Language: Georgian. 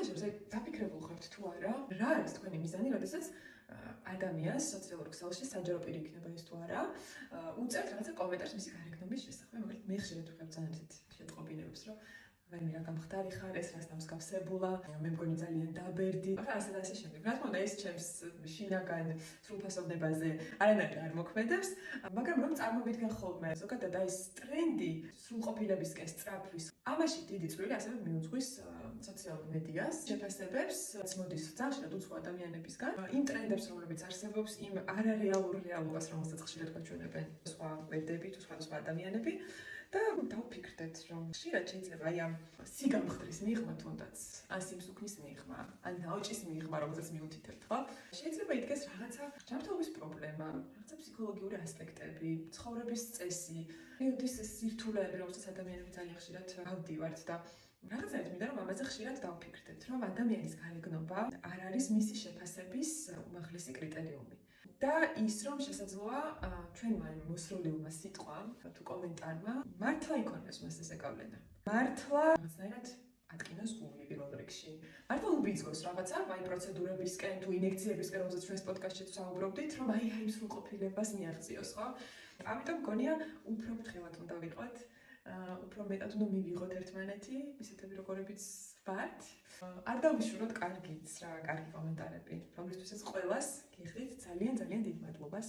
თამაშებს დაფიქრებულ ხართ თუ არა, რა არის თქვენი მიზანი, როდესაც ადამიანს სოციალურ ქსელში საჯარო პირი იქნება ის თუ არა, უწერთ რაღაცა კომენტარს მისი გარეგნობის შესახებ. მაგალითად, მე ხშირად ვხებ ძალიან ისეთ შეტყობინებებს, რომ ვერმე რა გამხდარი ხარ, ეს რას დამსგავსებულა, მე მგონი ძალიან დაბერდი. ახლა ასე შემდეგ. რა თქმა უნდა, ეს ჩემს შინაგან სრულფასოვნებაზე არანაირად არ მოქმედებს, მაგრამ რომ წარმოვიდგენ ხოლმე ზოგადად ეს ტრენდი სრულყოფილებისკენ სწრაფვის, ამაში დიდი წვლილი ასევე მიუძღვის სოციალურ მედიას, შეფასებებს, რაც მოდის ძალიან უცხო ადამიანებისგან, იმ ტრენდებს, რომლებიც არსებობს, იმ არარეალურ რეალობას, რომელსაც ხშირად გვაჩვენებენ სხვა გვერდები თუ სხვა ადამიანები. და დავფიქრდეთ, რომ ხშირად შეიძლება აი ამ სიგამხდრის მიღმა თუნდაც, ან სიმსუქნის მიღმა, ან დაოჭის მიღმა, რომელსაც მიუთითებთ, ხო? შეიძლება იდგეს რაღაცა ჯანმრთელობის პრობლემა, რაღაცა ფსიქოლოგიური ასპექტები, ცხოვრების წესი, პერიოდის სირთულეები, რომელსაც ადამიანები ძალიან ხშირად გავდივართ და რაღაცნაირად მინდა რომ ამაზე ხშირად დავფიქრდეთ, რომ ადამიანის გარეგნობა არ არის მისი შეფასების უმაღლესი კრიტერიუმი. და ის რომ შესაძლოა ჩვენმა მოსროლილმა სიტყვამ თუ კომენტარმა მართლა იქონიოს მას ეს გავლენა. მართლა რაღაცნაირად ატკინოს გული პირველ რიგში. მართლა უბიძგოს რაღაცა აი პროცედურებისკენ თუ ინექციებისკენ, რომელზეც ჩვენს პოდკასტში ვსაუბრობდით, რომ აი სრულყოფილებას მიაღწიოს, ხო? ამიტომ მგონია უფრო ფრთხილად უნდა ვიყოთ. უფრო მეტად უნდა მივიღოთ ერთმანეთი, ისეთები როგორებიც ვართ. არ დავიშუროთ კარგიც რა, კარგი კომენტარები, რომლისთვისაც ყველას გიხდით ძალიან დიდ მადლობას.